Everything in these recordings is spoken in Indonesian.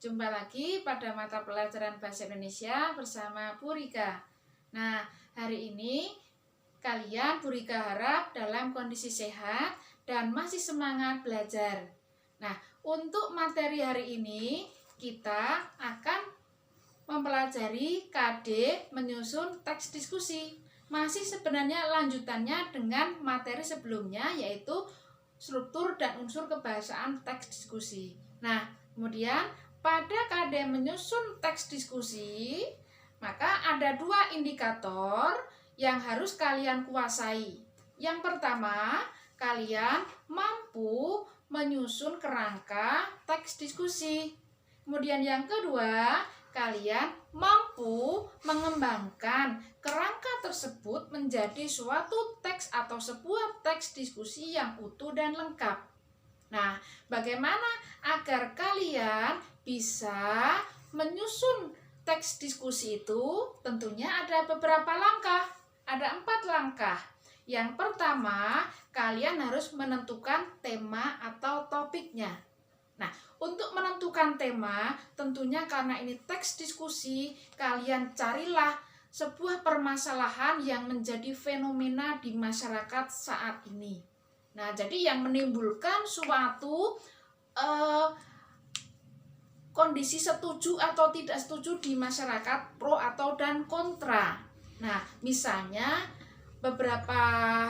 Jumpa lagi pada mata pelajaran Bahasa Indonesia bersama Bu Rika. Nah, hari ini Bu Rika harap dalam kondisi sehat dan masih semangat belajar. Nah, untuk materi hari ini kita akan mempelajari KD menyusun teks diskusi. Masih sebenarnya lanjutannya dengan materi sebelumnya, yaitu struktur dan unsur kebahasaan teks diskusi. Nah, kemudian pada KD menyusun teks diskusi, maka ada dua indikator yang harus kalian kuasai. Yang pertama, kalian mampu menyusun kerangka teks diskusi. Kemudian yang kedua, kalian mampu mengembangkan kerangka tersebut menjadi suatu teks atau sebuah teks diskusi yang utuh dan lengkap. Nah, bagaimana agar kalian bisa menyusun teks diskusi itu? Tentunya ada beberapa langkah, ada 4 langkah. Yang pertama, kalian harus menentukan tema atau topiknya. Nah, untuk menentukan tema, tentunya karena ini teks diskusi, kalian carilah sebuah permasalahan yang menjadi fenomena di masyarakat saat ini. Nah, jadi yang menimbulkan suatu kondisi setuju atau tidak setuju di masyarakat, pro atau dan kontra. Nah, misalnya beberapa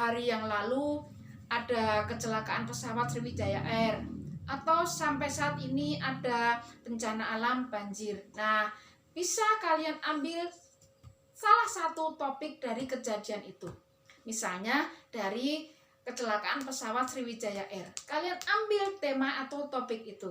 hari yang lalu ada kecelakaan pesawat Sriwijaya Air, atau sampai saat ini ada bencana alam banjir. Nah, bisa kalian ambil salah satu topik dari kejadian itu. Misalnya dari kecelakaan pesawat Sriwijaya Air. Kalian ambil tema atau topik itu.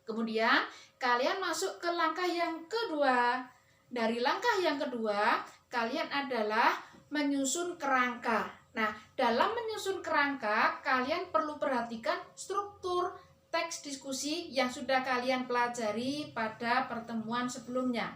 Kemudian kalian masuk ke langkah yang kedua. Dari langkah yang kedua, kalian adalah menyusun kerangka. Nah, dalam menyusun kerangka, kalian perlu perhatikan struktur teks diskusi yang sudah kalian pelajari pada pertemuan sebelumnya.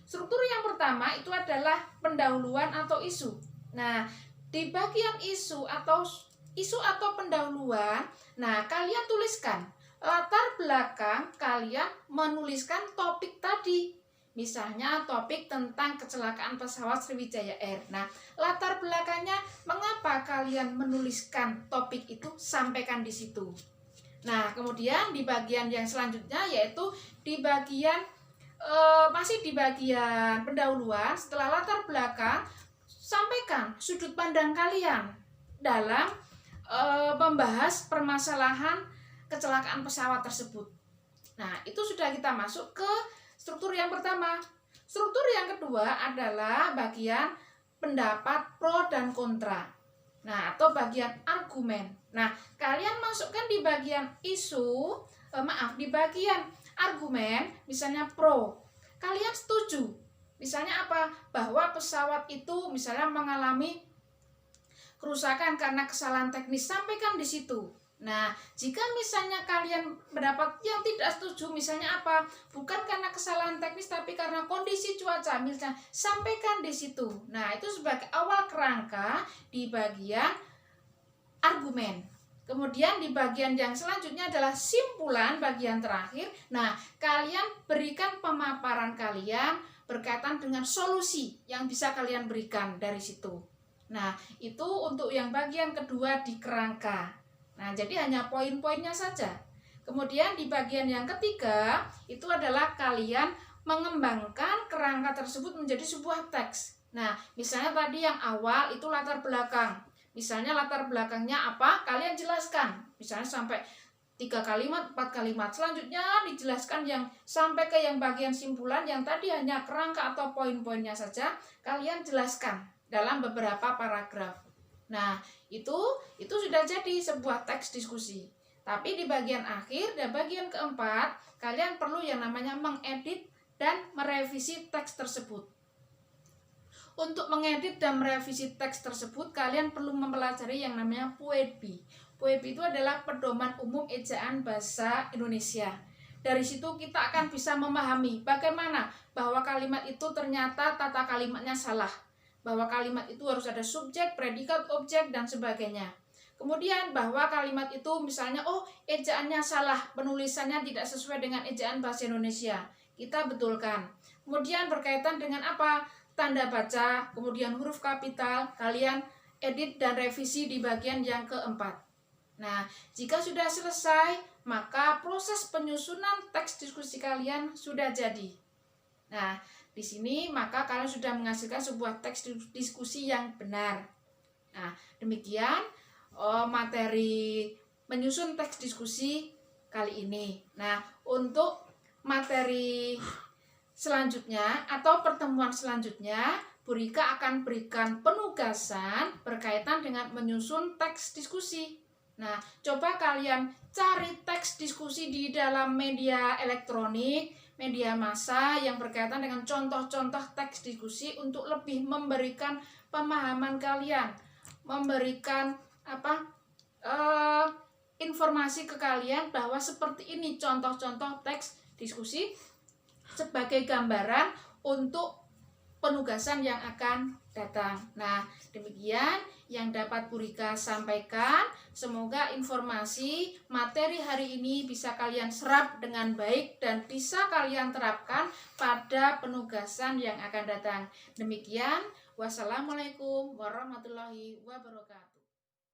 Struktur yang pertama itu adalah pendahuluan atau isu. Nah, di bagian isu atau pendahuluan, nah kalian tuliskan latar belakang kalian menuliskan topik tadi. Misalnya topik tentang kecelakaan pesawat Sriwijaya Air. Nah, latar belakangnya mengapa kalian menuliskan topik itu, sampaikan di situ. Nah, kemudian di bagian yang selanjutnya yaitu di bagian masih di bagian pendahuluan, setelah latar belakang, sampaikan sudut pandang kalian dalam membahas permasalahan kecelakaan pesawat tersebut. Nah, itu sudah kita masuk ke struktur yang pertama. Struktur yang kedua adalah bagian pendapat pro dan kontra. Nah, atau bagian argumen. Nah, kalian masukkan di bagian di bagian argumen, misalnya pro. Kalian setuju. Misalnya apa? Bahwa pesawat itu misalnya mengalami kerusakan karena kesalahan teknis, sampaikan di situ. Nah, jika misalnya kalian mendapat yang tidak setuju, misalnya apa? Bukan karena kesalahan teknis, tapi karena kondisi cuaca, misalnya, sampaikan di situ. Nah, itu sebagai awal kerangka di bagian argumen. Kemudian di bagian yang selanjutnya adalah simpulan, bagian terakhir. Nah, kalian berikan pemaparan kalian berkaitan dengan solusi yang bisa kalian berikan dari situ. Nah, itu untuk yang bagian kedua di kerangka. Nah, jadi hanya poin-poinnya saja. Kemudian di bagian yang ketiga, itu adalah kalian mengembangkan kerangka tersebut menjadi sebuah teks. Nah, misalnya tadi yang awal itu latar belakang. Misalnya latar belakangnya apa? Kalian jelaskan. Misalnya sampai 3 kalimat, 4 kalimat. Selanjutnya dijelaskan yang sampai ke yang bagian simpulan yang tadi hanya kerangka atau poin-poinnya saja. Kalian jelaskan dalam beberapa paragraf. Nah, itu sudah jadi sebuah teks diskusi. Tapi di bagian akhir dan bagian keempat, kalian perlu yang namanya mengedit dan merevisi teks tersebut. Untuk mengedit dan merevisi teks tersebut, kalian perlu mempelajari yang namanya PUEDB. PUEDB itu adalah Pedoman Umum Ejaan Bahasa Indonesia. Dari situ kita akan bisa memahami bagaimana bahwa kalimat itu ternyata tata kalimatnya salah. Bahwa kalimat itu harus ada subjek, predikat, objek, dan sebagainya. Kemudian bahwa kalimat itu misalnya, oh ejaannya salah, penulisannya tidak sesuai dengan ejaan bahasa Indonesia. Kita betulkan. Kemudian berkaitan dengan apa? Tanda baca, kemudian huruf kapital, kalian edit dan revisi di bagian yang keempat. Nah, jika sudah selesai, maka proses penyusunan teks diskusi kalian sudah jadi. Nah, di sini maka kalian sudah menghasilkan sebuah teks diskusi yang benar. Nah, demikian materi menyusun teks diskusi kali ini. Nah, untuk materi selanjutnya atau pertemuan selanjutnya, Bu Rika akan berikan penugasan berkaitan dengan menyusun teks diskusi. Nah, coba kalian cari teks diskusi di dalam media elektronik, media massa yang berkaitan dengan contoh-contoh teks diskusi untuk lebih memberikan pemahaman kalian, memberikan informasi ke kalian bahwa seperti ini contoh-contoh teks diskusi sebagai gambaran untuk penugasan yang akan datang. Nah, demikian yang dapat Bu Rika sampaikan. Semoga informasi materi hari ini bisa kalian serap dengan baik dan bisa kalian terapkan pada penugasan yang akan datang. Demikian, wassalamualaikum warahmatullahi wabarakatuh.